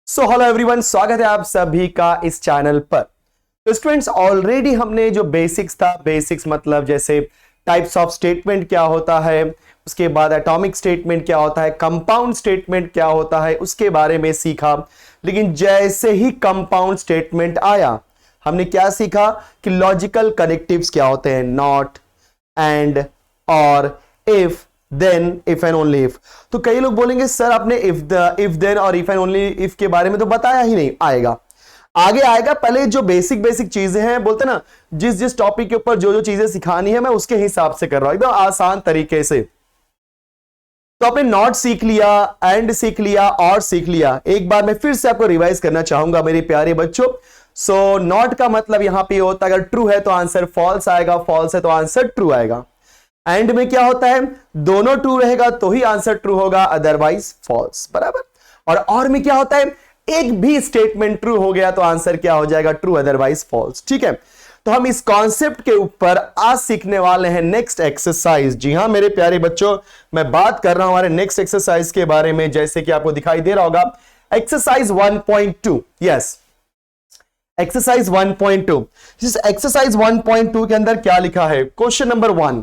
So hello everyone, स्वागत है आप सभी का इस चैनल पर। तो स्टूडेंट्स, ऑलरेडी हमने जो बेसिक्स था, बेसिक्स मतलब जैसे टाइप्स ऑफ स्टेटमेंट क्या होता है, उसके बाद एटॉमिक स्टेटमेंट क्या होता है, कंपाउंड स्टेटमेंट क्या होता है, उसके बारे में सीखा। लेकिन जैसे ही कंपाउंड स्टेटमेंट आया, हमने क्या सीखा कि लॉजिकल कनेक्टिव्स क्या होते हैं, not, and, or, if, then, if and only if. तो कई लोग बोलेंगे सर आपने इफ देन और इफ एंड ओनली इफ के बारे में तो बताया ही नहीं। आएगा, आगे आएगा। पहले जो बेसिक चीजें हैं, बोलते ना, जिस टॉपिक के ऊपर जो चीजें सिखानी है मैं उसके हिसाब से कर रहा हूं, एकदम आसान तरीके से। तो आपने नॉट सीख लिया, एंड सीख लिया, और सीख लिया। एक बार मैं फिर से आपको रिवाइज करना चाहूंगा मेरे प्यारे बच्चों। सो नॉट का मतलब यहां पे होता है अगर ट्रू है तो आंसर फॉल्स आएगा, फॉल्स है तो आंसर ट्रू आएगा। एंड में क्या होता है, दोनों ट्रू रहेगा तो ही आंसर ट्रू होगा, अदरवाइज फॉल्स, बराबर। और में क्या होता है, एक भी स्टेटमेंट ट्रू हो गया तो आंसर क्या हो जाएगा, ट्रू, अदरवाइज फॉल्स। ठीक है, तो हम इस कॉन्सेप्ट के ऊपर आज सीखने वाले हैं नेक्स्ट एक्सरसाइज। जी हां मेरे प्यारे बच्चों, मैं बात कर रहा हूं हमारे नेक्स्ट एक्सरसाइज के बारे में, जैसे कि आपको दिखाई दे रहा होगा एक्सरसाइज 1.2। Yes, exercise 1.2। इस एक्सरसाइज 1.2 के अंदर क्या लिखा है, क्वेश्चन नंबर 1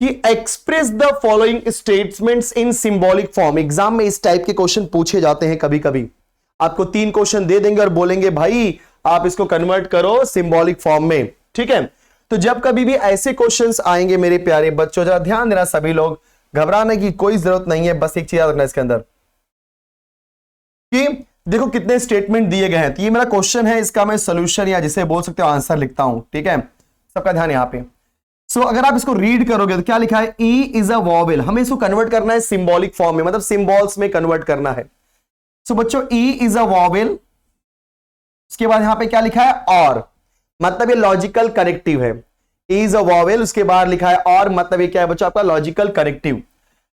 कि express the following statements in symbolic form. Exam में इस टाइप के क्वेश्चन पूछे जाते हैं कभी कभी। आपको 3 क्वेश्चन दे देंगे और बोलेंगे भाई आप इसको कन्वर्ट करो सिंबॉलिक फॉर्म में। ठीक है, तो जब कभी भी ऐसे क्वेश्चंस आएंगे मेरे प्यारे बच्चों, जरा ध्यान देना सभी लोग, घबराने की कोई जरूरत नहीं है। बस एक चीज याद रखना इसके अंदर कि देखो कितने स्टेटमेंट दिए गए हैं। तो ये मेरा क्वेश्चन है, इसका मैं सोल्यूशन या जिसे बोल सकते हो आंसर लिखता हूं। ठीक है, सबका ध्यान यहां पे। सो अगर आप इसको रीड करोगे तो क्या लिखा है, ई इज अ वॉवेल। हमें इसको कन्वर्ट करना है सिंबॉलिक फॉर्म में, मतलब सिंबल्स में कन्वर्ट करना है। सो बच्चों, ई इज अ वॉवेल, उसके बाद यहां पे क्या लिखा है, और, मतलब ये लॉजिकल कनेक्टिव है। ई इज अ वॉवेल, उसके बाद लिखा है और, मतलब ये क्या है बच्चों, आपका लॉजिकल कनेक्टिव।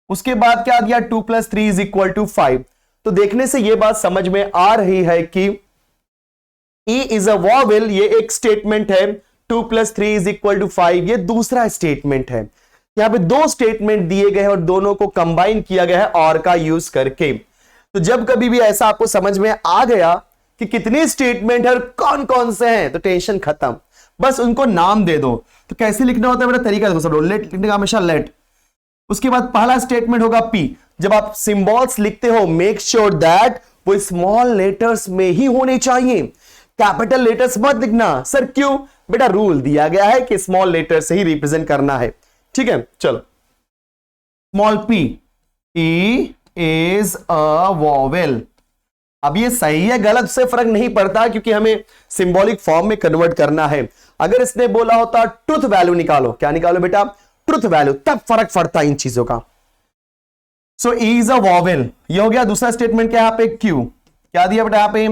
उसके बाद क्या दिया, 2 + 3 = 5। तो देखने से ये बात समझ में आ रही है कि ई इज अ वॉवेल ये एक स्टेटमेंट है, 2 + 3 = 5 ये दूसरा स्टेटमेंट है। यहां पे 2 स्टेटमेंट दिए गए हैं और दोनों को कंबाइन किया गया है और का यूज करके। तो जब कभी भी ऐसा आपको समझ में आ गया कि कितने स्टेटमेंट है और कौन कौन से हैं, तो टेंशन खत्म, बस उनको नाम दे दो। तो कैसे लिखना होता है मेरा तरीका देखो सब लोग, लेट लिखने का हमेशा लेट। उसके बाद पहला स्टेटमेंट होगा पी। जब आप सिंबल्स लिखते हो मेक श्योर दैट वो स्मॉल लेटर्स में ही होने चाहिए, कैपिटल लेटर्स मत लिखना। सर क्यों? बेटा रूल दिया गया है कि स्मॉल लेटर से ही रिप्रेजेंट करना है। ठीक है, चलो, small P, E is a vowel. अब ये सही है गलत से फर्क नहीं पड़ता, क्योंकि हमें सिंबॉलिक फॉर्म में कन्वर्ट करना है। अगर इसने बोला होता ट्रुथ वैल्यू निकालो, क्या निकालो बेटा, ट्रुथ वैल्यू, तब फर्क पड़ता इन चीजों का। सो ई इज अ वॉवेल, ये हो गया। दूसरा स्टेटमेंट क्या, यहां पे क्यू, क्या दिया बेटा यहां पे,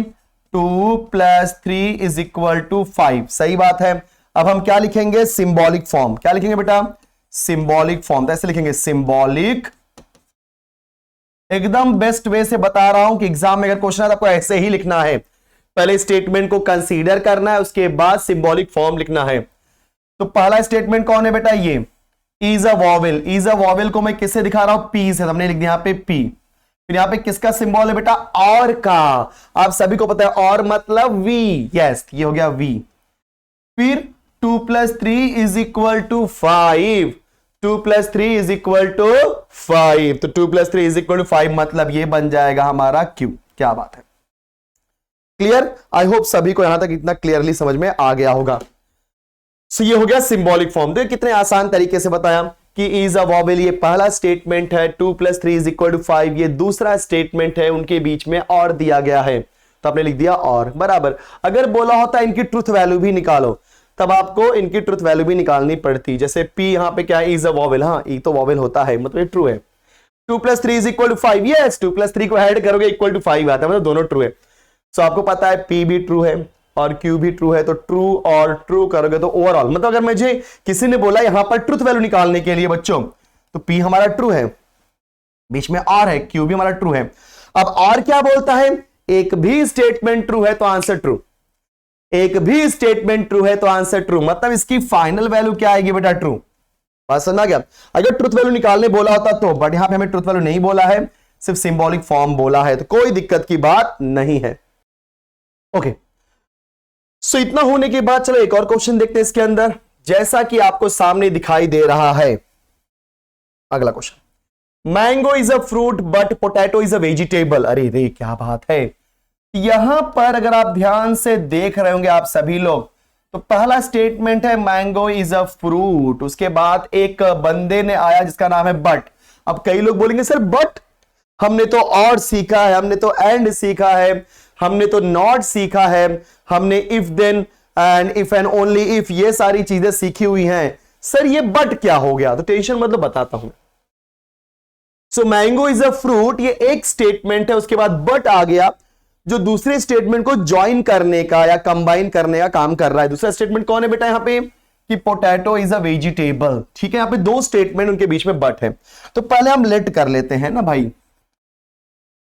2 + 3 = 5। सही बात है। अब हम क्या लिखेंगे, सिंबॉलिक फॉर्म। क्या लिखेंगे बेटा, सिंबॉलिक फॉर्म। तो ऐसे लिखेंगे सिंबॉलिक, एकदम बेस्ट वे से बता रहा हूं कि एग्जाम में अगर क्वेश्चन है तो आपको ऐसे ही लिखना है। पहले स्टेटमेंट को कंसीडर करना है, उसके बाद सिंबॉलिक फॉर्म लिखना है। तो पहला स्टेटमेंट कौन है बेटा, ये is a vowel. Is a vowel को मैं किससे दिखा रहा हूं, पी से। हमने लिख दिया यहां पे पी। फिर यहां पे किसका सिंबल है बेटा, और का। आप सभी को पता है और मतलब वी। यस, ये हो गया वी। फिर 2 + 3 = 5। 2 + 3 = 5। तो 2 + 3 = 5 मतलब ये बन जाएगा हमारा क्यू। क्या बात है, क्लियर? आई होप सभी को यहां तक इतना क्लियरली समझ में आ गया होगा। सो ये हो गया सिंबॉलिक फॉर्म। देखिए कितने आसान तरीके से बताया कि इज अ वॉवेल ये पहला स्टेटमेंट है, 2 + 3 = 5 ये दूसरा स्टेटमेंट है, उनके बीच में और दिया गया है तो आपने लिख दिया और, बराबर। अगर बोला होता इनकी ट्रुथ वैल्यू भी निकालो, तब आपको इनकी ट्रुथ वैल्यू भी निकालनी पड़ती। जैसे पी यहां पे क्या है, इज अ वॉवेल, हाँ ई तो वॉवेल होता है, मतलब ये ट्रू है। 2 + 3 = 5, यस 2 + 3 को ऐड करोगे =5 आता है, मतलब दोनों ट्रू है। सो आपको पता है पी भी ट्रू है और क्यू भी ट्रू है, तो ट्रू और ट्रू करोगे तो ओवरऑल, मतलब अगर मुझे किसी ने बोला यहां पर ट्रुथ वैल्यू निकालने के लिए बच्चों, तो पी हमारा ट्रू है, बीच में आर है, क्यू भी हमारा ट्रू है। अब आर क्या बोलता है, एक भी स्टेटमेंट ट्रू है तो आंसर ट्रू, एक भी स्टेटमेंट ट्रू है तो आंसर ट्रू, मतलब इसकी फाइनल वैल्यू क्या आएगी बेटा, ट्रू। बात समझ आ गया? अगर ट्रुथ वैल्यू निकालने बोला होता तो, बट यहां पे हमें ट्रुथ वैल्यू नहीं बोला है, सिर्फ सिंबॉलिक फॉर्म बोला है, तो कोई दिक्कत की बात नहीं है। ओके, सो इतना होने के बाद चलो एक और क्वेश्चन देखते हैं इसके अंदर, जैसा कि आपको सामने दिखाई दे रहा है। अगला question, mango is a fruit but potato is a vegetable. अरे रे क्या बात है। यहां पर अगर आप ध्यान से देख रहे होंगे आप सभी लोग, तो पहला स्टेटमेंट है मैंगो इज अ फ्रूट, उसके बाद एक बंदे ने आया जिसका नाम है बट। अब कई लोग बोलेंगे सर बट हमने तो और सीखा है, हमने तो एंड सीखा है, हमने तो नॉट सीखा है, हमने if then and if and only if ये सारी चीजें सीखी हुई हैं, सर ये बट क्या हो गया? तो टेंशन मतलब बताता हूं। सो मैंगो इज अ फ्रूट, ये एक स्टेटमेंट है, उसके बाद बट आ गया जो दूसरे स्टेटमेंट को ज्वाइन करने का या कंबाइन करने का काम कर रहा है। दूसरा स्टेटमेंट कौन है बेटा यहां पे? कि पोटैटो इज अ वेजिटेबल। ठीक है, यहां पे दो स्टेटमेंट, उनके बीच में बट है। तो पहले हम लेट कर लेते हैं ना भाई।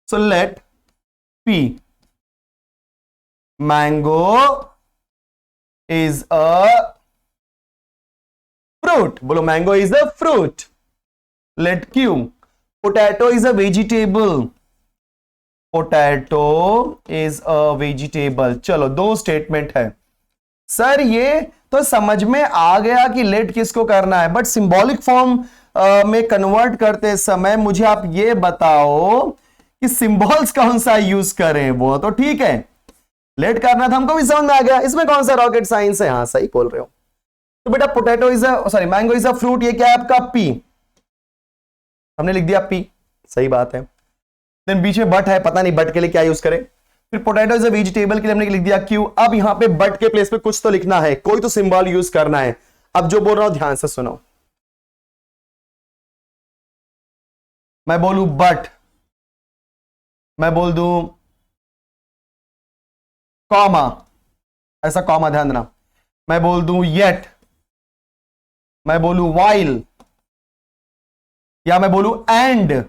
So let P mango is a fruit. बोलो mango is a fruit. Let Q potato is a vegetable. Potato is a vegetable. चलो दो स्टेटमेंट है। सर ये तो समझ में आ गया कि लेट किसको करना है, बट सिंबॉलिक फॉर्म में कन्वर्ट करते समय मुझे आप ये बताओ कि सिंबल्स कौन सा यूज करें। वो तो ठीक है, लेट करना था हमको भी समझ में आ गया, इसमें कौन सा रॉकेट साइंस है। हाँ सही बोल रहे हो। तो बेटा potato is a sorry mango is a fruit, ये क्या है आपका पी, हमने लिख दिया पी, सही बात है। देन बीच में बट है, पता नहीं बट के लिए क्या यूज करें। फिर पोटैटो इज अ वेजिटेबल के लिए हमने लिख दिया क्यू। अब यहां पे बट के प्लेस पे कुछ तो लिखना है, कोई तो सिंबल यूज करना है। अब जो बोल रहा हूं ध्यान से सुनो, मैं बोलूं बट, मैं बोल दूं कॉमा, ऐसा कॉमा ध्यान देना, मैं बोल दूं येट, मैं बोलूं वाइल, या मैं बोलूं एंड,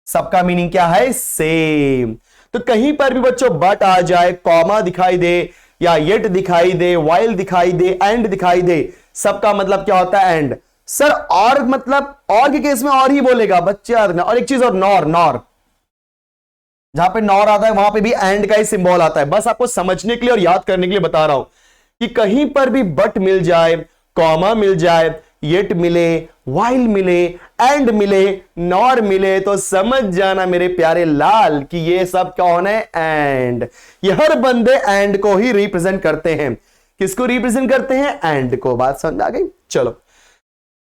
सबका मीनिंग क्या है? सेम। तो कहीं पर भी बच्चों बट आ जाए, कॉमा दिखाई दे, या येट दिखाई दे, वाइल दिखाई दे, एंड दिखाई दे, सबका मतलब क्या होता है? एंड। सर और मतलब और के केस में और ही बोलेगा बच्चे। और एक चीज और, नॉर, नॉर जहां पे नॉर आता है वहां पे भी एंड का ही सिंबल आता है। बस आपको समझने के लिए और याद करने के लिए बता रहा हूं कि कहीं पर भी बट मिल जाए, कॉमा मिल जाए, येट मिले, वाइल मिले, एंड मिले, नॉर मिले, तो समझ जाना मेरे प्यारे लाल कि ये सब कौन है? एंड। ये हर बंदे एंड को ही रिप्रेजेंट करते हैं। किसको रिप्रेजेंट करते हैं? एंड को। बात समझ आ गई? चलो,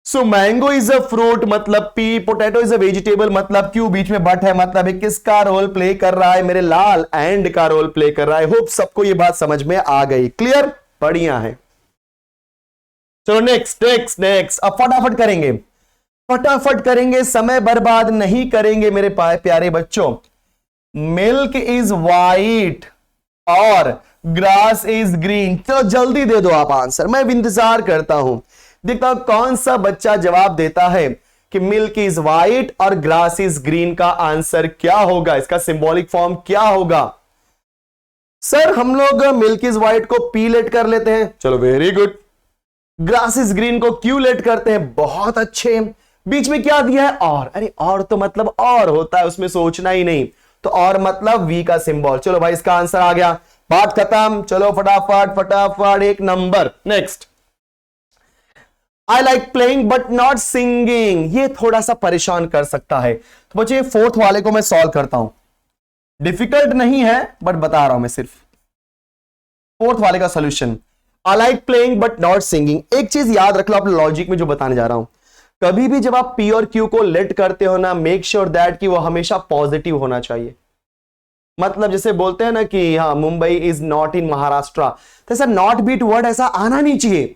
सो मैंगो इज अ फ्रूट मतलब P, potato is a vegetable मतलब क्यू, बीच में बट है मतलब किसका रोल प्ले कर रहा है मेरे लाल? एंड का रोल प्ले कर रहा है। होप सबको ये बात समझ में आ गई। क्लियर? बढ़िया है। चलो नेक्स्ट नेक्स्ट नेक्स्ट, अब फटाफट करेंगे, फटाफट करेंगे, समय बर्बाद नहीं करेंगे मेरे प्यारे बच्चों। मिल्क इज वाइट और ग्रास इज ग्रीन। चलो जल्दी दे दो आप आंसर, मैं इंतजार करता हूं, देखता हूं कौन सा बच्चा जवाब देता है कि मिल्क इज वाइट और ग्रास इज ग्रीन का आंसर क्या होगा, इसका सिंबॉलिक फॉर्म क्या होगा। सर हम लोग मिल्क इज वाइट को पी लेट कर लेते हैं, चलो very good. Grass is green को क्यू लेट करते हैं, बहुत अच्छे। बीच में क्या दिया है? और। अरे और तो मतलब और होता है, उसमें सोचना ही नहीं। तो और मतलब वी का सिंबल। चलो भाई इसका आंसर आ गया, बात खत्म। चलो फटाफट फटाफट एक number. Next, I like playing but not singing. ये थोड़ा सा परेशान कर सकता है, तो बच्चे फोर्थ वाले को मैं सॉल्व करता हूं। डिफिकल्ट नहीं है बट बता रहा हूं मैं सिर्फ फोर्थ वाले का solution. I like playing but not singing. एक चीज याद रख लो आप लॉजिक में जो बताने जा रहा हूं, कभी भी जब आप पी और क्यू को लेट करते हो ना, मेक श्योर दैट कि वो हमेशा पॉजिटिव होना चाहिए। मतलब जैसे बोलते हैं ना कि हाँ Mumbai is not in Maharashtra, तो ऐसा नॉट बीट वर्ड ऐसा आना नहीं चाहिए,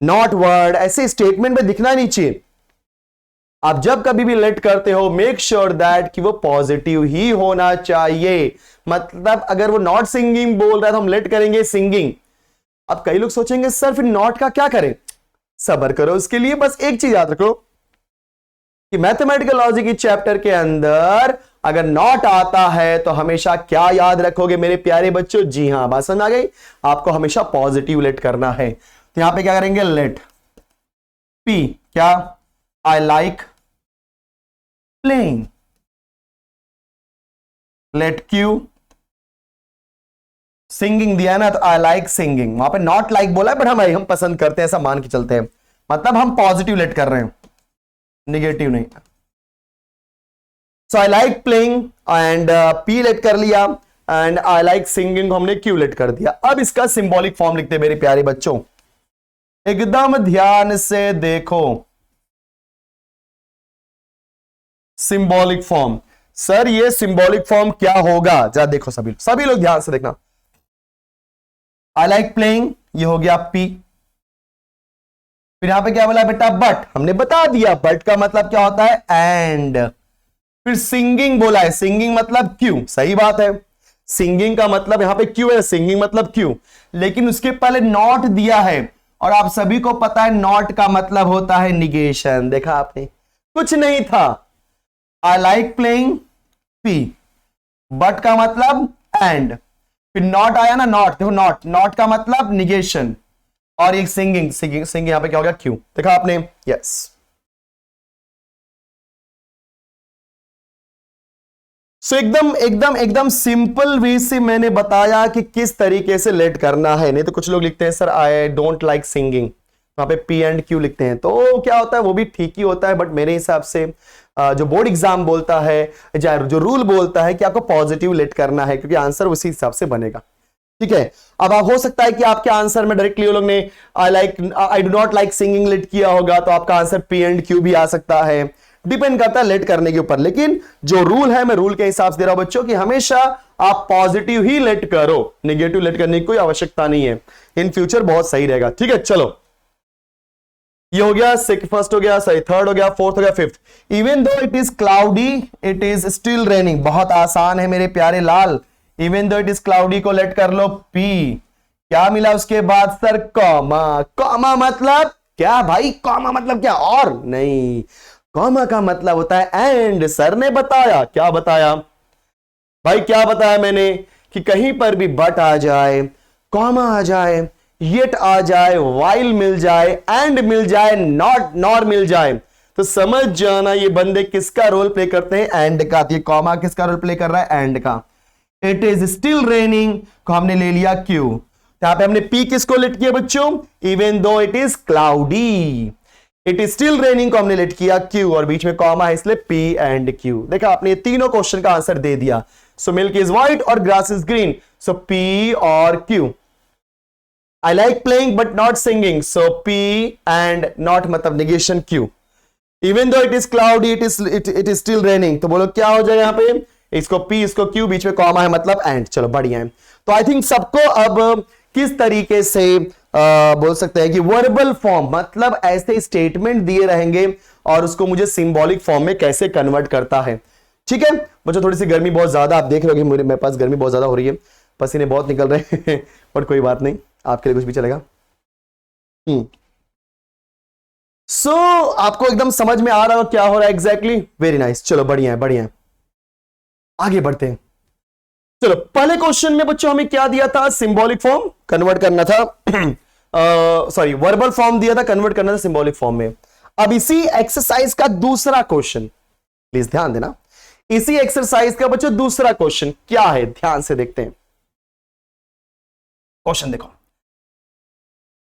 नॉट वर्ड ऐसे स्टेटमेंट में दिखना नहीं चाहिए। आप जब कभी भी लेट करते हो मेक श्योर दैट कि वो पॉजिटिव ही होना चाहिए। मतलब अगर वो नॉट सिंगिंग बोल रहा है तो हम लेट करेंगे सिंगिंग। अब कई लोग सोचेंगे सर फिर नॉट का क्या करें, सब्र करो उसके लिए। बस एक चीज याद रखो कि मैथमेटिकल लॉजिक इस चैप्टर के अंदर अगर नॉट आता है तो हमेशा क्या याद रखोगे मेरे प्यारे बच्चों? जी हां, बात समझ आ गई, आपको हमेशा पॉजिटिव लेट करना है। तो यहां पे क्या करेंगे? लेट पी क्या? I like playing. Let q, singing दिया ना तो आई लाइक सिंगिंग, वहां पे नॉट लाइक बोला है बट हम पसंद करते हैं ऐसा मान के चलते हैं, मतलब हम पॉजिटिव लेट कर रहे हैं, निगेटिव नहीं। So I like playing and P let कर लिया, एंड आई लाइक सिंगिंग हमने क्यू लेट कर दिया। अब इसका सिंबॉलिक फॉर्म लिखते हैं मेरे प्यारे बच्चों, एकदम ध्यान से देखो। सिंबॉलिक फॉर्म, सर ये सिंबॉलिक फॉर्म क्या होगा, जरा देखो सभी लोग ध्यान से देखना। आई लाइक प्लेइंग, ये हो गया पी, फिर यहां पे क्या बोला बेटा, बट, हमने बता दिया बट का मतलब क्या होता है, एंड। फिर सिंगिंग बोला है, सिंगिंग मतलब क्यू, सही बात है, सिंगिंग का मतलब यहां पे क्यू है, सिंगिंग मतलब क्यू, लेकिन उसके पहले नॉट दिया है, और आप सभी को पता है नॉट का मतलब होता है निगेशन। देखा आपने, कुछ नहीं था, आई लाइक प्लेइंग पी, बट का मतलब एंड, फिर नॉट आया ना, नॉट देखो, नॉट का मतलब निगेशन, और एक सिंगिंग यहां पे क्या हो गया, क्यू। देखा आपने, यस। सो एकदम सिंपल वे से मैंने बताया कि किस तरीके से लेट करना है। नहीं तो कुछ लोग लिखते हैं sir I don't like singing, वहां पे पी एंड क्यू लिखते हैं, तो क्या होता है वो भी ठीक ही होता है, बट मेरे हिसाब से जो बोर्ड एग्जाम बोलता है, जो रूल बोलता है कि आपको पॉजिटिव लेट करना है, क्योंकि आंसर उसी हिसाब से बनेगा। ठीक है, अब आप हो सकता है कि आपके आंसर में डायरेक्टली वो लोग ने I do not like singing let किया होगा, तो आपका आंसर पी एंड क्यू भी आ सकता है, डिपेंड करता है लेट करने के ऊपर। लेकिन जो रूल है, मैं रूल के हिसाब से दे रहा हूं बच्चों, कि हमेशा आप पॉजिटिव ही लेट करो, नेगेटिव लेट करने की कोई आवश्यकता नहीं है, इन फ्यूचर बहुत सही रहेगा। ठीक है, चलो ये हो गया, फर्स्ट हो गया, सही, थर्ड हो गया, फोर्थ हो गया, fifth. Even though it is cloudy it is still raining, बहुत आसान है मेरे प्यारे लाल। Even though it is cloudy को लेट कर लो पी, क्या मिला उसके बाद सर, कॉमा। कॉमा मतलब क्या भाई, कॉमा मतलब क्या, और नहीं, कॉमा का मतलब होता है एंड। सर ने बताया, क्या बताया भाई, क्या बताया मैंने, कि कहीं पर भी बट आ जाए, कॉमा आ जाए, येट आ जाए, वाइल मिल जाए, एंड मिल जाए, नॉट नॉर मिल जाए, तो समझ जाना ये बंदे किसका रोल प्ले करते हैं, एंड का। ये कॉमा किसका रोल प्ले कर रहा है, एंड का। इट इज स्टिल रेनिंग को हमने ले लिया क्यू, यहां पे हमने पी किसको लेट किया बच्चों, even though it is cloudy. It is still raining को हमने लेट किया क्यू, और बीच में कॉमा है इसलिए पी एंड क्यू। देखा आपने तीनों क्वेश्चन का आंसर दे दिया। सो मिल्क इज व्हाइट और grass is green, so P और Q. I like playing but not singing, so P and not मतलब negation Q. Even though it is cloudy it is still raining, तो बोलो क्या हो जाएगा यहां पे, इसको पी इसको क्यू, बीच में कॉमा है मतलब एंड। चलो बढ़िया है। तो आई थिंक सबको अब किस तरीके से बोल सकते हैं कि वर्बल फॉर्म, मतलब ऐसे स्टेटमेंट दिए रहेंगे और उसको मुझे सिंबॉलिक फॉर्म में कैसे कन्वर्ट करता है। ठीक है मुझे, थोड़ी सी गर्मी बहुत ज्यादा, आप देख रहे हो मेरे पास गर्मी बहुत ज्यादा हो रही है, पसीने बहुत निकल रहे हैं और कोई बात नहीं, आपके लिए कुछ भी चलेगा। सो आपको एकदम समझ में आ रहा हो क्या हो रहा है एग्जैक्टली, वेरी नाइस। चलो बढ़िया है, बढ़िया है, आगे बढ़ते हैं। चलो पहले क्वेश्चन में बच्चों हमें क्या दिया था, सिंबॉलिक फॉर्म कन्वर्ट करना था, सॉरी वर्बल फॉर्म दिया था, कन्वर्ट करना था सिंबॉलिक फॉर्म में। अब इसी एक्सरसाइज का दूसरा क्वेश्चन, प्लीज ध्यान देना, इसी एक्सरसाइज का बच्चों दूसरा क्वेश्चन क्या है, ध्यान से देखते हैं। क्वेश्चन देखो,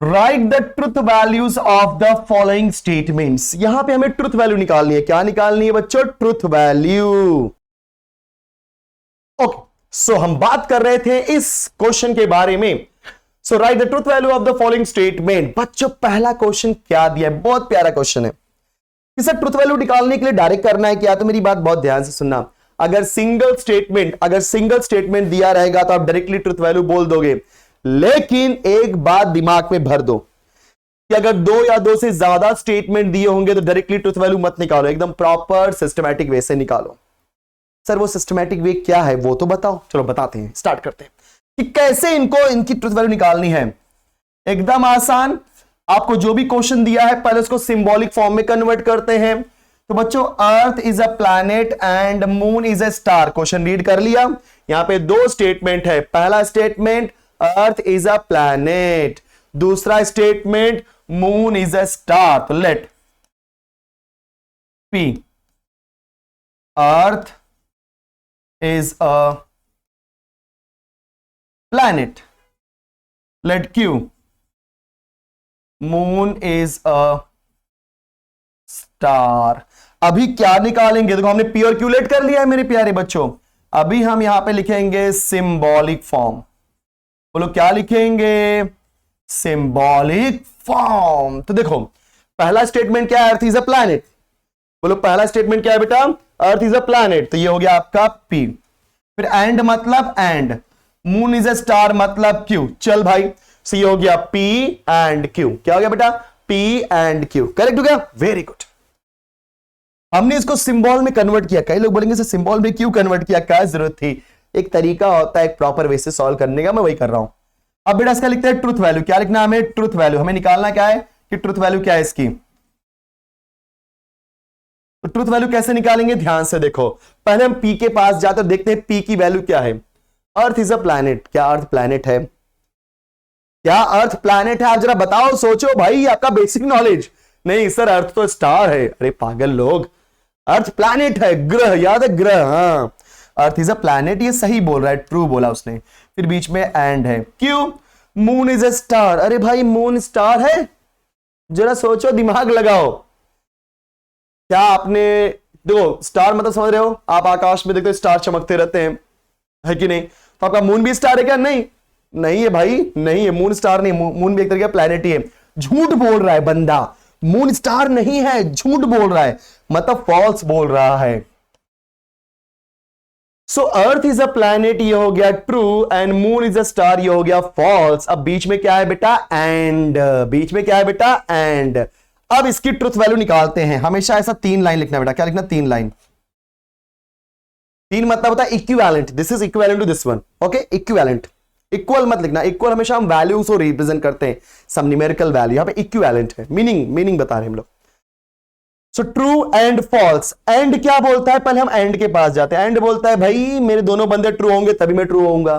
right the truth values of the following statements. यहां पे हमें ट्रुथ वैल्यू निकालनी है, क्या निकालनी है बच्चों, ट्रुथ वैल्यू। ओके सो हम बात कर रहे थे इस क्वेश्चन के बारे में। So write the truth value of the following statement. बच्चों पहला क्वेश्चन क्या दिया है, बहुत प्यारा क्वेश्चन है। इसे ट्रुथ वैल्यू निकालने के लिए डायरेक्ट करना है क्या, तो मेरी बात बहुत ध्यान से सुनना। अगर सिंगल स्टेटमेंट दिया रहेगा तो आप डायरेक्टली ट्रुथ वैल्यू बोल दोगे, लेकिन एक बात दिमाग में भर दो कि अगर दो या दो से ज्यादा स्टेटमेंट दिए होंगे तो डायरेक्टली ट्रुथ वैल्यू मत निकालो, एकदम प्रॉपर सिस्टमैटिक वे से निकालो। सर वो सिस्टमैटिक वे क्या है वो तो बताओ। चलो बताते हैं, स्टार्ट करते हैं कि कैसे इनकी ट्रुथ वैल्यू निकालनी है। एकदम आसान, आपको जो भी क्वेश्चन दिया है पहले उसको सिंबॉलिक फॉर्म में कन्वर्ट करते हैं। तो बच्चों earth is a planet and moon is a star, question read कर लिया। यहां पे दो स्टेटमेंट है, पहला statement earth is a planet, दूसरा statement moon is a star. तो let P earth is a planet. Let Q. Moon is a star. अभी क्या निकालेंगे? देखो हमने P और Q लेट कर लिया है मेरे प्यारे बच्चों. अभी हम यहां पे लिखेंगे सिंबॉलिक फॉर्म. बोलो क्या लिखेंगे? Symbolic form. तो देखो पहला स्टेटमेंट क्या है? अर्थ इज अ प्लैनेट. बोलो पहला स्टेटमेंट क्या है बेटा? अर्थ इज अ प्लैनेट. तो ये हो गया आपका P. फिर एंड मतलब and. Moon is a star मतलब Q. चल भाई, सो ये हो गया P एंड Q. क्या हो गया बेटा? P and Q. करेक्ट हो गया? Very good. हमने इसको सिंबल में कन्वर्ट किया. कई लोग बोलेंगे सर सिंबल में क्यों कन्वर्ट किया, क्या जरूरत थी? एक तरीका होता है एक प्रॉपर वे से सॉल्व करने का, मैं वही कर रहा हूं. अब बेटा इसका लिखते हैं ट्रुथ वैल्यू. क्या लिखना है हमें? Truth value. हमें निकालना क्या है कि ट्रुथ वैल्यू क्या है इसकी. तो ट्रुथ वैल्यू कैसे निकालेंगे? ध्यान से देखो. पहले हम P के पास जाकर देखते हैं P की वैल्यू क्या है. अर्थ इज अ प्लैनेट. क्या अर्थ प्लैनेट है? क्या अर्थ प्लैनेट है? आप जरा बताओ, सोचो भाई, आपका बेसिक नॉलेज. नहीं सर अर्थ तो स्टार है. अरे पागल लोग, अर्थ प्लैनेट है, ग्रह. याद है ग्रह? हाँ, अर्थ इज अ प्लैनेट. ये सही बोल रहा है, ट्रू बोला उसने. फिर बीच में एंड है. क्यों? Moon is a star. अरे भाई मून स्टार है? जरा सोचो, दिमाग लगाओ. क्या आपने देखो स्टार मतलब समझ रहे हो? आप आकाश में देखते हो स्टार चमकते रहते हैं, है कि नहीं? तो आपका मून भी स्टार है क्या? नहीं, नहीं है भाई, नहीं है. मून स्टार नहीं, मून भी एक तरह का प्लैनेट ही है. झूठ बोल रहा है बंदा. मून स्टार नहीं है, झूठ बोल रहा है, मतलब फॉल्स बोल रहा है. सो अर्थ इज अ प्लैनेट, ये हो गया true. And moon is a star, ये हो गया फॉल्स. अब बीच में क्या है बेटा? एंड. बीच में क्या है बेटा? एंड. अब इसकी ट्रुथ वैल्यू निकालते हैं. हमेशा ऐसा 3 लाइन लिखना बेटा. क्या लिखना? 3 लाइन. 3 मतलब होता है equivalent. This is equivalent to this one. Okay, equivalent. Equal मत लिखना. इक्वल हमेशा हम वैल्यूज को रिप्रेजेंट करते हैं, सम न्यूमेरिकल वैल्यू. यहां पे इक्विवेलेंट है. मीनिंग बता रहे हैं हम लोग. So true and false. And क्या बोलता है? पहले हम एंड के पास जाते हैं. एंड बोलता है भाई मेरे दोनों बंदे ट्रू होंगे तभी मैं ट्रू होऊंगा.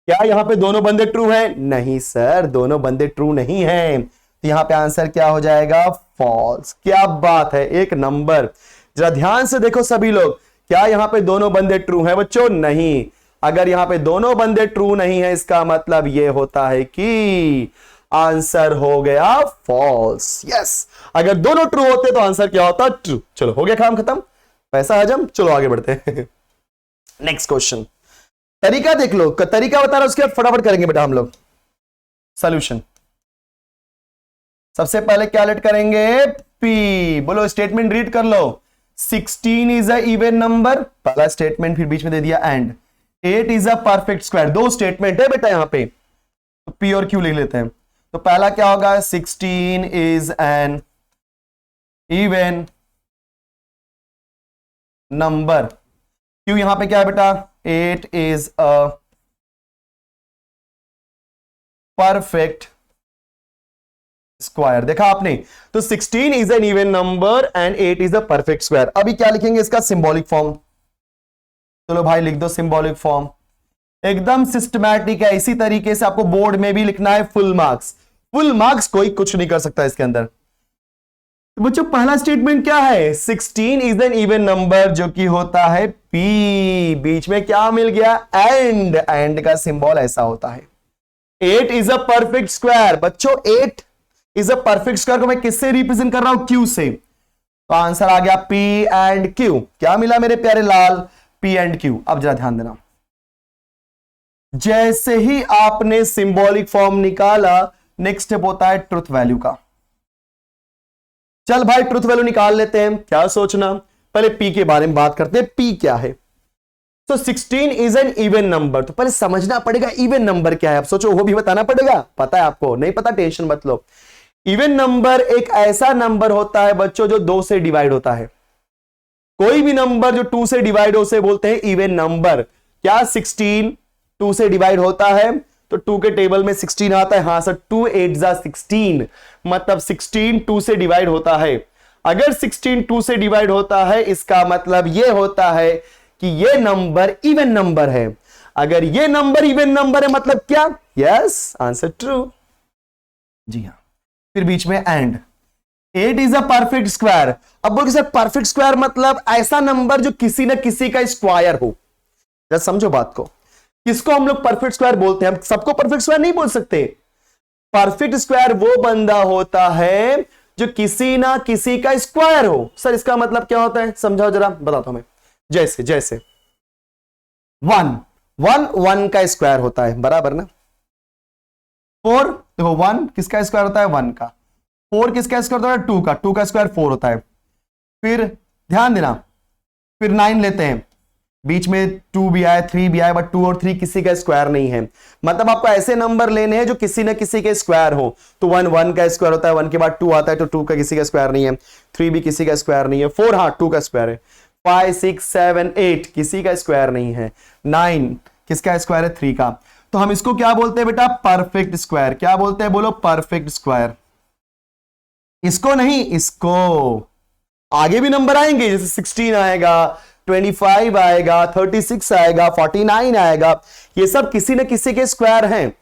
क्या यहां पे दोनों बंदे ट्रू हैं? नहीं सर, दोनों बंदे ट्रू नहीं हैं. तो यहां पे आंसर क्या हो जाएगा? फॉल्स. क्या बात है, एक नंबर. जरा ध्यान से देखो सभी लोग. क्या यहां पे दोनों बंदे ट्रू हैं बच्चों? नहीं. अगर यहां पे दोनों बंदे ट्रू नहीं है, इसका मतलब यह होता है कि आंसर हो गया फॉल्स. यस, अगर दोनों ट्रू होते तो आंसर क्या होता? ट्रू. चलो हो गया काम खत्म, पैसा हजम. चलो आगे बढ़ते हैं. Next question. तरीका देख लो, तरीका बता रहा, उसके बाद फटाफट करेंगे बेटा हम लोग सॉल्यूशन. सबसे पहले क्या लेट करेंगे? P. बोलो स्टेटमेंट रीड कर लो. 16 इज अ इवन नंबर, पहला स्टेटमेंट. फिर बीच में दे दिया and. 8 is a perfect square. 2 statement है बेटा यहां पे. तो P और Q लिख लेते हैं. तो पहला क्या होगा? 16 is an even number. Q यहां पे क्या है बेटा? 8 इज अ परफेक्ट स्क्वायर. देखा आपने? तो 16 is an even number and 8 is a perfect square. अभी क्या लिखेंगे इसका? Symbolic form. चलो भाई लिख दो सिंबॉलिक फॉर्म. एकदम सिस्टमैटिक है. इसी तरीके से आपको बोर्ड में भी लिखना है. Full marks. फुल मार्क्स कोई कुछ नहीं कर सकता इसके अंदर. तो बच्चों पहला स्टेटमेंट क्या है? 16 इज एन इवन नंबर, जो कि होता है P. बीच में क्या मिल गया? एंड. एंड का सिंबल ऐसा होता है. 8 इज अ परफेक्ट स्क्वायर. बच्चों 8 इज अ परफेक्ट स्क्वायर को मैं किससे रिप्रेजेंट कर रहा हूं? Q से. तो आंसर आ गया P एंड Q. क्या मिला मेरे प्यारे लाल? P and Q. अब जरा ध्यान देना, जैसे ही आपने सिंबॉलिक फॉर्म निकाला, नेक्स्ट स्टेप होता है ट्रुथ वैल्यू का. चल भाई ट्रुथ वैल्यू निकाल लेते हैं. क्या सोचना, पहले P के बारे में बात करते हैं. P क्या है? तो 16 इज एन इवन नंबर. तो पहले समझना पड़ेगा इवन नंबर क्या है. अब सोचो, वो भी बताना पड़ेगा. पता है आपको? नहीं पता, टेंशन मत लो. इवन नंबर एक ऐसा नंबर होता है बच्चों जो 2 से डिवाइड होता है. कोई भी नंबर जो 2 से डिवाइड हो उसे बोलते हैं इवन नंबर. क्या 16 2 से डिवाइड होता है? तो 2 के टेबल में 16 आता है. हां सर, 2 8 जा 16, मतलब 16 2 से डिवाइड होता है. अगर 16 2 से डिवाइड होता है, इसका मतलब यह होता है कि यह नंबर इवन नंबर है. अगर यह नंबर इवन नंबर है मतलब क्या? Yes, answer true. जी हां. फिर बीच में and. 8 is a perfect square. अब बोल सर परफेक्ट स्क्वायर मतलब ऐसा नंबर जो किसी ना किसी का स्क्वायर हो. जरा समझो बात को। किसको हम लोग परफेक्ट स्क्वायर बोलते हैं? हम सबको परफेक्ट स्क्वायर नहीं बोल सकते। परफेक्ट स्क्वायर वो बंदा होता है जो किसी ना किसी का स्क्वायर हो। सर इसका मतलब क्या होता है, समझाओ जरा, बताता हूं मैं। जैसे जैसे वन वन वन का स्क्वायर होता है, बराबर ना। फोर, देखो वन किसका स्क्वायर होता है? वन का। फोर किसका स्क्वायर होता है? टू का। टू का स्क्वायर फोर होता है। फिर ध्यान देना, फिर नाइन लेते हैं, बीच में टू भी आए, थ्री भी आए, बट टू और थ्री किसी का स्क्वायर नहीं है। मतलब आपको ऐसे नंबर लेने हैं जो किसी ना किसी के स्क्वायर हो। तो वन वन का स्क्वायर होता है, वन के बाद टू आता है तो टू का किसी का स्क्वायर नहीं है, थ्री भी किसी का स्क्वायर नहीं है, फोर हाँ टू का स्क्वायर है, फाइव सिक्स सेवन एट किसी का स्क्वायर नहीं है, नाइन किसका स्क्वायर है? थ्री का। तो हम इसको क्या बोलते हैं बेटा? Perfect square. क्या बोलते हैं? बोलो परफेक्ट स्क्वायर। इसको नहीं, इसको। आगे भी नंबर आएंगे, जैसे 16 आएगा, 25 आएगा, 36 आएगा, 49 आएगा, ये सब किसी न किसी के स्क्वायर हैं।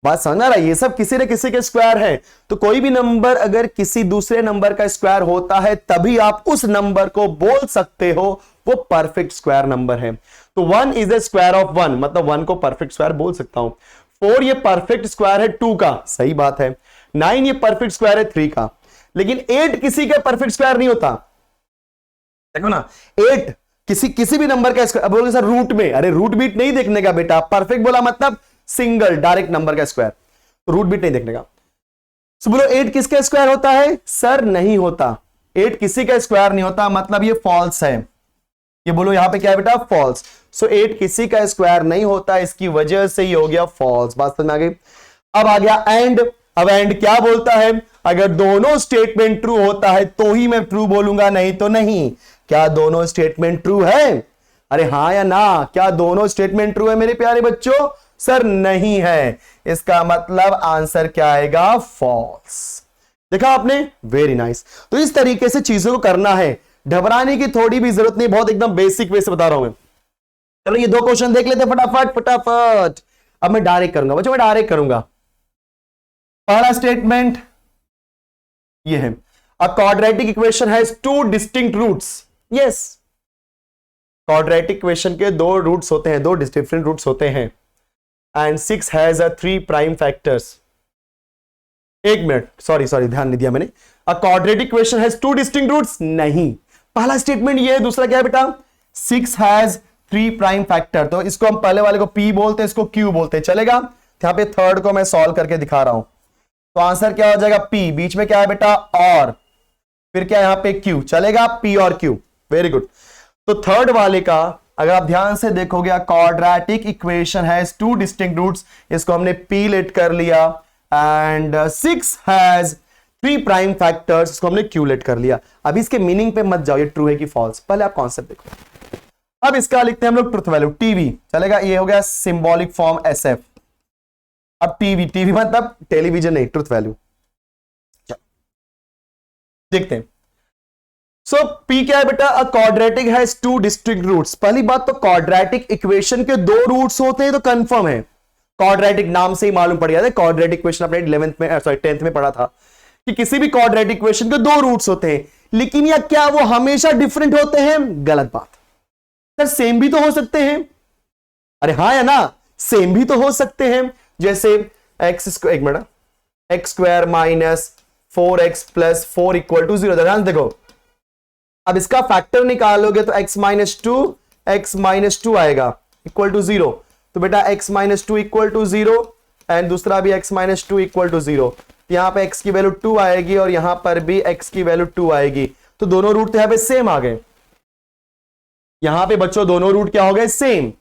बात समझ आ रहा है? ये सब किसी न किसी के स्क्वायर है। तो कोई भी नंबर अगर किसी दूसरे नंबर का स्क्वायर होता है तभी आप उस नंबर को बोल सकते हो वो परफेक्ट स्क्वायर नंबर है। तो one is the square of one, मतलब वन को परफेक्ट स्क्वायर बोल सकता हूं। फोर ये परफेक्ट स्क्वायर है टू का, सही बात है। नाइन ये परफेक्ट स्क्वायर है थ्री का। लेकिन एट किसी का परफेक्ट स्क्वायर नहीं होता। देखो ना, एट किसी भी नंबर का स्क्वायर। अब बोलोगे सर रूट में, अरे रूट बीट नहीं देखने का बेटा। परफेक्ट बोला मतलब सिंगल डायरेक्ट नंबर का स्क्वायर, रूट बीट नहीं देखने का। तो बोलो एट किसका स्क्वायर होता है? सर नहीं होता, एट किसी का स्क्वायर नहीं होता, मतलब ये फॉल्स है। ये बोलो यहां पे क्या है बेटा? फॉल्स। सो एट किसी का स्क्वायर नहीं होता, इसकी वजह से ही हो गया फॉल्स। बात समझ में आ गई? अब आ गया एंड। अब एंड क्या बोलता है? अगर दोनों स्टेटमेंट ट्रू होता है तो ही मैं ट्रू बोलूंगा, नहीं तो नहीं। क्या दोनों स्टेटमेंट ट्रू है? अरे हाँ या ना? क्या दोनों स्टेटमेंट ट्रू है मेरे प्यारे बच्चों? सर नहीं है। इसका मतलब आंसर क्या आएगा? फॉल्स। देखा आपने? Very nice. तो इस तरीके से चीजों को करना है, घबराने की थोड़ी भी जरूरत नहीं, बहुत एकदम बेसिक वे से बता रहा हूं मैं। चलो ये दो क्वेश्चन देख लेते फटाफट फटाफट। अब मैं डायरेक्ट करूंगा बच्चों, मैं डायरेक्ट करूंगा। पहला स्टेटमेंट ये है, a quadratic equation has two distinct roots. Yes, quadratic equation के दो रूट्स होते हैं, दो डिफरेंट रूट्स होते हैं। And 6 has a 3 prime factors. एक मिनट, सॉरी ध्यान नहीं दिया मैंने। A quadratic equation has two distinct roots, नहीं। पहला स्टेटमेंट ये है, दूसरा क्या है बेटा? 6 हैज 3 प्राइम फैक्टर। तो इसको हम पहले वाले को P बोलते हैं, इसको Q बोलते हैं, चलेगा? यहां पे थर्ड को मैं सॉल्व करके दिखा रहा हूं। तो आंसर क्या हो जाएगा? P, बीच में क्या है बेटा? और, फिर क्या यहां पे Q, चलेगा? P और Q, वेरी गुड। तो थर्ड वाले का अगर आप ध्यान से देखोगे, quadratic equation has two distinct roots, इसको हमने P लेट कर लिया। एंड 6 हैज 3 प्राइम फैक्टर्स, इसको हमने Q लेट कर लिया। अब इसके मीनिंग पे मत जाओ, ये ट्रू है कि फॉल्स, पहले आप कॉन्सेप्ट देखो। अब इसका लिखते हैं हम लोग ट्रुथ वैल्यू, टीवी, चलेगा? ये हो गया सिंबॉलिक फॉर्म SF। अब टीवी मतलब टेलीविजन नहीं, ट्रुथ वैल्यू। देखते हैं। सो P क्या है बेटा? A quadratic has two distinct roots. पहली बात तो क्वाड्रेटिक इक्वेशन के दो रूट्स होते हैं तो कंफर्म है। क्वाड्रेटिक नाम से ही मालूम पड़ गया था। क्वाड्रेटिक इक्वेशन अपने 11th में, सॉरी 10th में पढ़ा था कि किसी भी क्वाड्रेटिक इक्वेशन के दो रूट्स होते हैं। लेकिन या क्या वो हमेशा डिफरेंट होते हैं? गलत बात। सर सेम भी तो हो सकते हैं। अरे हाँ या ना? सेम भी तो हो सकते हैं। जैसे एक्स स्क्वायर, एक minute, x square minus 4x plus 4 equal to 0। ध्यान देखो, अब इसका फैक्टर निकालोगे तो x माइनस टू आएगा इक्वल टू 0। तो बेटा x minus two equal to 0 and दूसरा भी x minus two equal to 0। यहां पे x की वैल्यू 2 आएगी और यहां पर भी x की वैल्यू 2 आएगी। तो दोनों रूट तो यहां पे सेम आ गए। यहां पे बच्चों दोनों रूट क्या हो गए? सेम।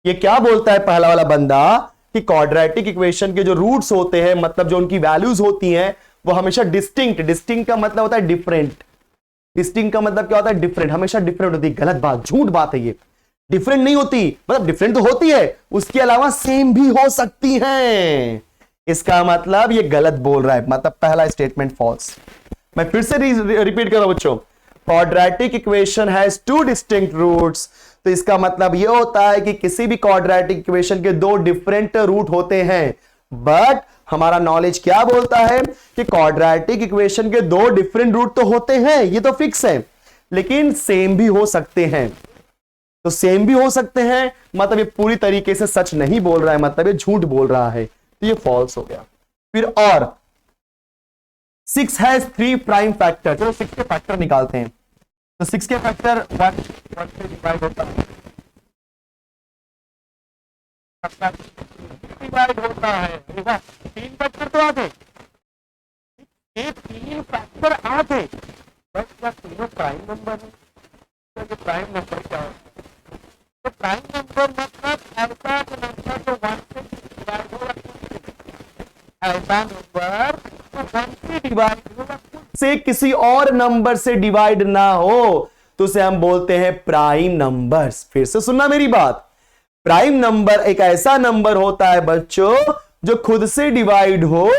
ये क्या बोलता है पहला वाला बंदा कि क्वाड्रेटिक इक्वेशन के जो रूट्स होते हैं, मतलब जो उनकी वैल्यूज होती हैं, वो हमेशा डिस्टिंक्ट। डिस्टिंक्ट का मतलब होता है डिफरेंट। डिस्टिंक्ट का मतलब क्या होता है? डिफरेंट, हमेशा डिफरेंट होती है। गलत बात, झूठ बात है ये। डिफरेंट नहीं होती, मतलब डिफरेंट तो होती है, उसके अलावा सेम भी हो सकती हैं। इसका मतलब ये गलत बोल रहा है, मतलब पहला स्टेटमेंट फॉल्स। मैं फिर से रिपीट कर रहा हूं बच्चों, quadratic equation has two distinct roots. तो इसका मतलब यह होता है कि किसी भी क्वाड्रेटिक इक्वेशन के दो डिफरेंट रूट होते हैं। बट हमारा नॉलेज क्या बोलता है कि क्वाड्रेटिक इक्वेशन के दो डिफरेंट रूट तो होते हैं, ये तो फिक्स है, लेकिन सेम भी हो सकते हैं। तो सेम भी हो सकते हैं, मतलब ये पूरी तरीके से सच नहीं बोल रहा है, मतलब ये झूठ बोल रहा है, तो ये फॉल्स हो गया। फिर और 6 हैज 3 प्राइम फैक्टर, चलो 6 के फैक्टर निकालते हैं। तो 6 के फैक्टर 1 से डिवाइड होता है, डिवाइड होता है, 3 फैक्टर तो आ गए, ये 3 फैक्टर आ गए, बस क्या तीनों प्राइम नंबर है? तो प्राइम नंबर क्या है? तो प्राइम नंबर मतलब ऐसा नंबर जो 1 से डिवाइड होगा, ऐसा नंबर तो 1 से डिवाइड होगा, से किसी और नंबर से डिवाइड ना हो, तो उसे हम बोलते हैं प्राइम नंबर्स। फिर से सुनना मेरी बात, प्राइम नंबर एक ऐसा नंबर होता है बच्चों जो खुद से डिवाइड हो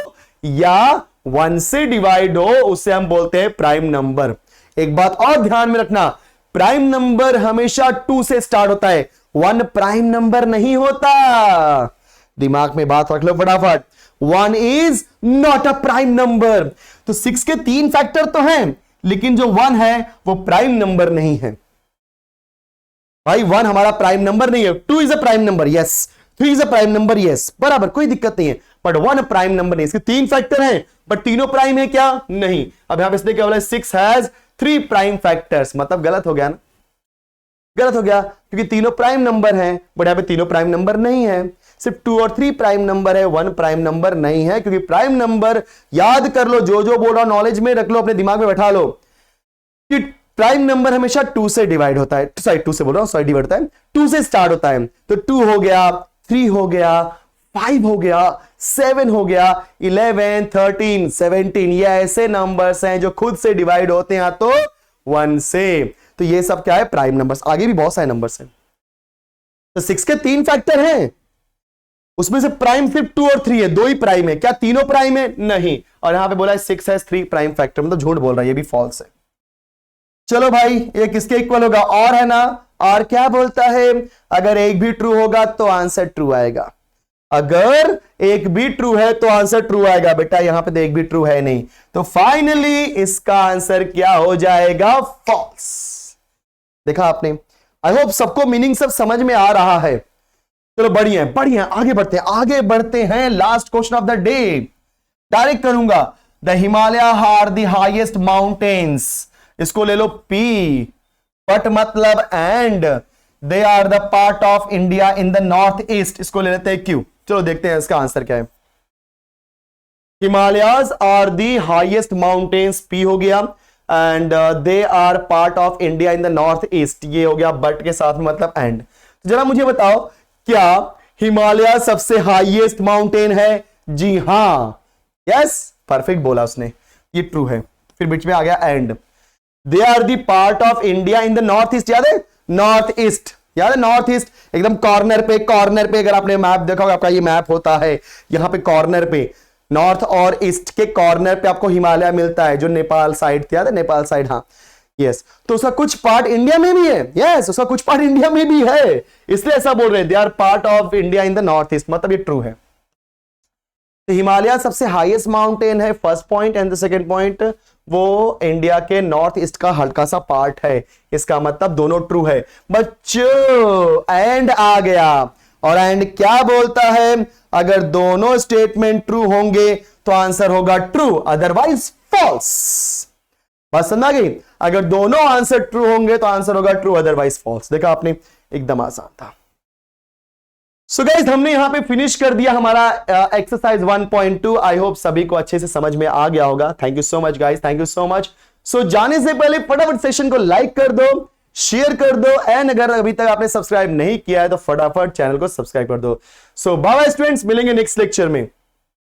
या 1 से डिवाइड हो, उसे हम बोलते हैं प्राइम नंबर। एक बात और ध्यान में रखना, प्राइम नंबर हमेशा 2 से स्टार्ट होता है, 1 प्राइम नंबर नहीं होता। दिमाग में बात रख लो फटाफट, 1 is not a prime number. तो 6 के 3 फैक्टर तो हैं, लेकिन जो 1 है वो प्राइम नंबर नहीं है भाई। 1 हमारा प्राइम नंबर नहीं है। 2 is a prime number, yes. 3 is a prime number, yes, बराबर, कोई दिक्कत नहीं है, बट 1 प्राइम नंबर नहीं। इसके 3 फैक्टर हैं, बट तीनों प्राइम है क्या? नहीं। अब यहां पे इसलिए क्या बोला, 6 हैज 3 प्राइम फैक्टर्स, मतलब गलत हो गया ना, गलत हो गया, क्योंकि तीनों प्राइम नंबर हैं, बट यहां पे तीनों प्राइम नंबर नहीं है, सिर्फ 2 और 3 प्राइम नंबर है, 1 प्राइम नंबर नहीं है। क्योंकि प्राइम नंबर याद कर लो, जो बोल रहा हूं नॉलेज में रख लो, अपने दिमाग में बैठा लो कि प्राइम नंबर हमेशा 2 से डिवाइड होता है, सॉरी 2 से बोल रहा हूं, सॉरी डिवाइड होता है, 2 से स्टार्ट होता है। तो 2 हो गया, 3 हो गया, 5 हो गया, 7 हो गया, 11, 13, 17, ये ऐसे नंबर्स हैं जो खुद से डिवाइड होते हैं तो 1 से। तो ये सब क्या है, प्राइम नंबर्स। आगे भी बहुत सारे नंबर्स हैं। तो 6 के 3 फैक्टर हैं, उसमें से प्राइम सिर्फ 2 और 3 है, 2 ही प्राइम है। क्या तीनों प्राइम है? नहीं। और यहां पे बोला है 6 हैज 3 प्राइम फैक्टर, मतलब झूठ बोल रहा है, ये भी फॉल्स है। चलो भाई, ये किसके इक्वल होगा? और है ना, और क्या बोलता है, अगर एक भी ट्रू होगा तो आंसर ट्रू आएगा। अगर एक भी ट्रू है तो आंसर ट्रू आएगा। बेटा यहां पे तो एक भी ट्रू है नहीं, तो फाइनली इसका आंसर क्या हो जाएगा? फॉल्स। देखा आपने? आई होप सबको मीनिंग सब समझ में आ रहा है। चलो बढ़िया बढ़िया, आगे बढ़ते हैं। Last question of the day direct करूंगा। The Himalaya are the highest mountains, इसको ले लो पी, बट मतलब and they are the part of India in the north east, इसको ले लेते हैं क्यू। चलो देखते हैं इसका आंसर क्या है। Himalayas are the highest mountains, P हो गया, and they are part of India in the north east, ये हो गया बट के साथ में मतलब एंड। तो जरा मुझे बताओ, क्या हिमालय सबसे हाईएस्ट माउंटेन है? जी हां, यस, परफेक्ट बोला उसने, ये ट्रू है। फिर बीच में आ गया and. They are the part of India in the north east, याद है? नॉर्थ ईस्ट, याद है? नॉर्थ ईस्ट एकदम कॉर्नर पे अगर आपने मैप देखा होगा, आपका ये मैप होता है, यहां पे कॉर्नर पे नॉर्थ और ईस्ट के कॉर्नर पे आपको हिमालय मिलता है, जो नेपाल साइड, याद है? नेपाल साइड, हाँ यस। तो उसका कुछ पार्ट इंडिया में भी है, यस, उसका कुछ पार्ट इंडिया में भी है, इसलिए ऐसा बोल रहे हैं, they are part of India in the north east, मतलब ये ट्रू है। तो हिमालय सबसे हाईएस्ट माउंटेन है, first point, and the second point वो इंडिया के नॉर्थ ईस्ट का हल्का सा पार्ट है, इसका मतलब दोनों ट्रू है। बच्चों एंड आ गया, और एंड क्या बोलता है? अगर दोनों स्टेटमेंट ट्रू होंगे तो आंसर होगा ट्रू, अदरवाइज फॉल्स। बात समझ गई? अगर दोनों आंसर ट्रू होंगे तो आंसर होगा ट्रू, अदरवाइज फॉल्स। देखा आपने, एकदम आसान था। सो गाइस, हमने यहां पे फिनिश कर दिया हमारा एक्सरसाइज 1.2। आई होप सभी को अच्छे से समझ में आ गया होगा। Thank you so much guys, thank you so much. सो जाने से पहले फटाफट सेशन को लाइक कर दो, शेयर कर दो, एंड अगर अभी तक आपने सब्सक्राइब नहीं किया है तो फटाफट चैनल को सब्सक्राइब कर दो। सो बाय बाय स्टूडेंट्स, मिलेंगे नेक्स्ट लेक्चर में।